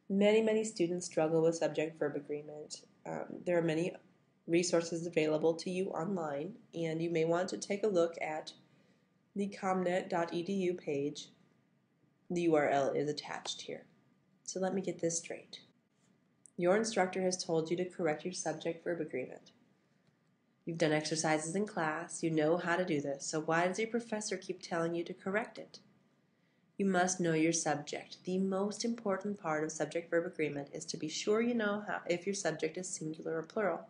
Many students struggle with subject-verb agreement. There are many resources available to you online, and you may want to take a look at the comnet.edu page. The URL is attached here. So let me get this straight. Your instructor has told you to correct your subject-verb agreement. You've done exercises in class, you know how to do this, so why does your professor keep telling you to correct it? You must know your subject. The most important part of subject-verb agreement is to be sure you know if your subject is singular or plural.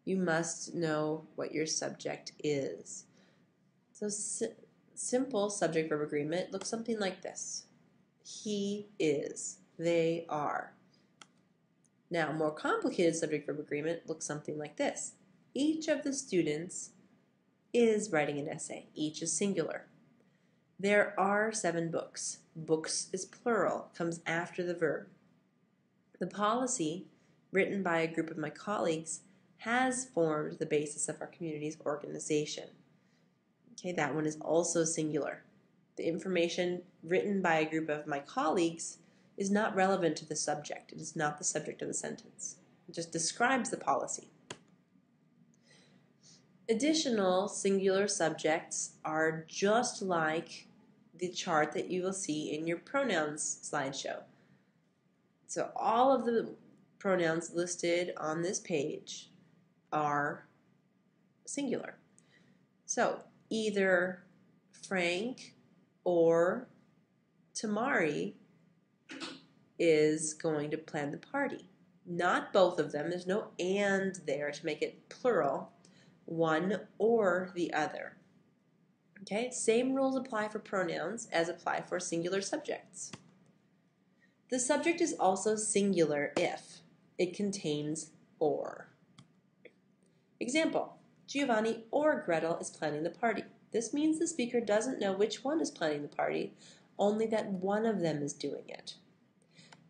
You must know what your subject is. So simple subject-verb agreement looks something like this. He is. They are. Now, more complicated subject-verb agreement looks something like this. Each of the students is writing an essay. Each is singular. There are 7 books. Books is plural, comes after the verb. The policy, written by a group of my colleagues, has formed the basis of our community's organization. Okay, that one is also singular. The information written by a group of my colleagues is not relevant to the subject. It is not the subject of the sentence. It just describes the policy. Additional singular subjects are just like the chart that you will see in your pronouns slideshow. So all of the pronouns listed on this page are singular. So either Frank or Tamari is going to plan the party. Not both of them. There's no and there to make it plural. One or the other. Okay, same rules apply for pronouns as apply for singular subjects. The subject is also singular if it contains or. Example, Giovanni or Gretel is planning the party. This means the speaker doesn't know which one is planning the party, only that one of them is doing it.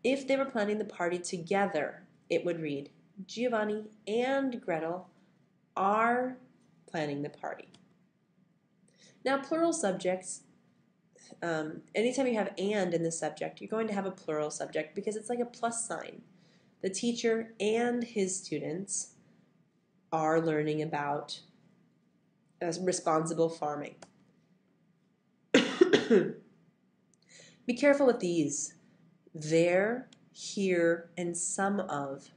If they were planning the party together, it would read, Giovanni and Gretel are planning the party. Now, plural subjects, anytime you have and in the subject, you're going to have a plural subject because it's like a plus sign. The teacher and his students are learning about responsible farming. Be careful with these. There, here, and some of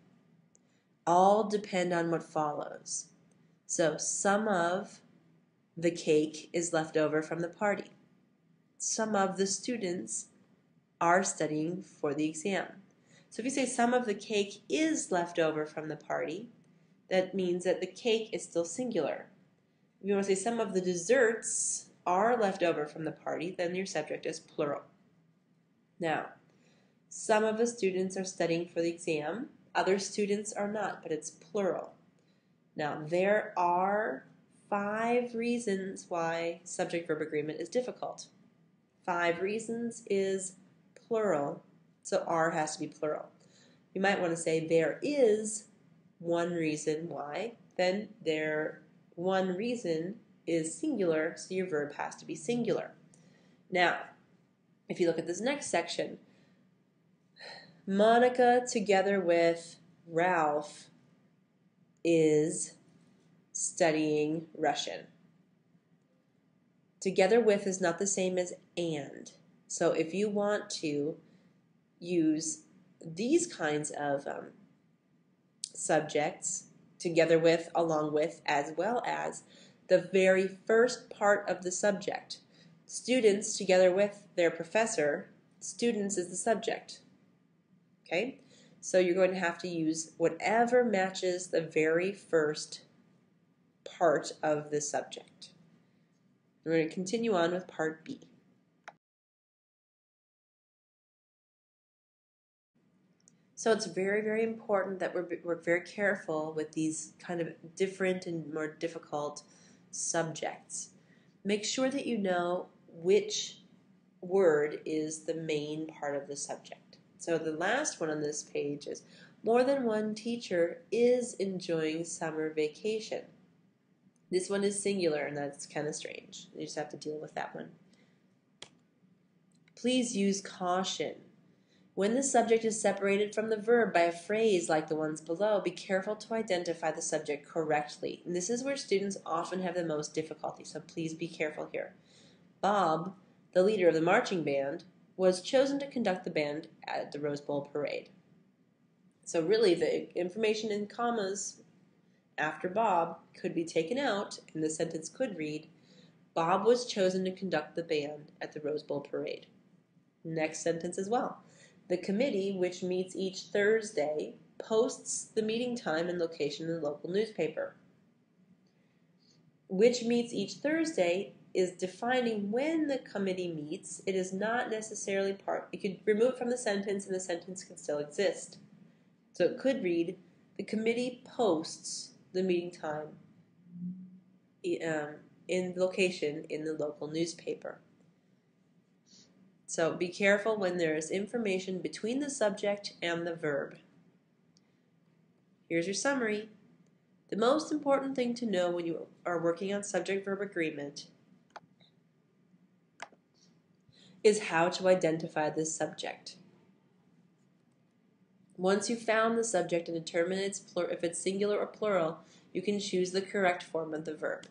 all depend on what follows. So some of the cake is left over from the party. Some of the students are studying for the exam. So if you say some of the cake is left over from the party, that means that the cake is still singular. If you want to say some of the desserts are left over from the party, then your subject is plural. Now, some of the students are studying for the exam. Other students are not, but it's plural. Now, there are 5 reasons why subject-verb agreement is difficult. 5 reasons is plural, so are has to be plural. You might want to say there is 1 reason why, then there 1 reason is singular, so your verb has to be singular. Now, if you look at this next section, Monica together with Ralph is studying Russian. Together with is not the same as and. So if you want to use these kinds of subjects, together with, along with, as well as, the very first part of the subject. Students together with their professor, students is the subject. Okay? So you're going to have to use whatever matches the very first part of the subject. We're going to continue on with part B. So it's very important that we're very careful with these kind of different and more difficult subjects. Make sure that you know which word is the main part of the subject. So the last one on this page is more than one teacher is enjoying summer vacation. This one is singular, and that's kind of strange. You just have to deal with that one. Please use caution. When the subject is separated from the verb by a phrase like the ones below, be careful to identify the subject correctly. And this is where students often have the most difficulty, so please be careful here. Bob, the leader of the marching band, was chosen to conduct the band at the Rose Bowl parade. So really, the information in commas after Bob could be taken out, and the sentence could read, Bob was chosen to conduct the band at the Rose Bowl parade. Next sentence as well. The committee, which meets each Thursday, posts the meeting time and location in the local newspaper. Which meets each Thursday is defining when the committee meets. It is not necessarily part. You could remove it from the sentence and the sentence can still exist. So it could read, the committee posts the meeting time in location in the local newspaper. So be careful when there is information between the subject and the verb. Here's your summary. The most important thing to know when you are working on subject-verb agreement is how to identify the subject. Once you've found the subject and determine if it's singular or plural, you can choose the correct form of the verb.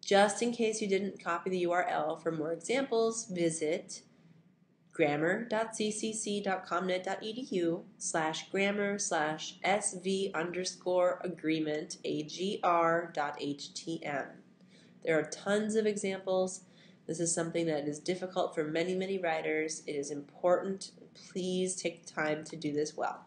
Just in case you didn't copy the URL for more examples, visit grammar.ccc.comnet.edu/grammar/sv_agreement agr.htm. There are tons of examples. This is something that is difficult for many, many writers. It is important. Please take time to do this well.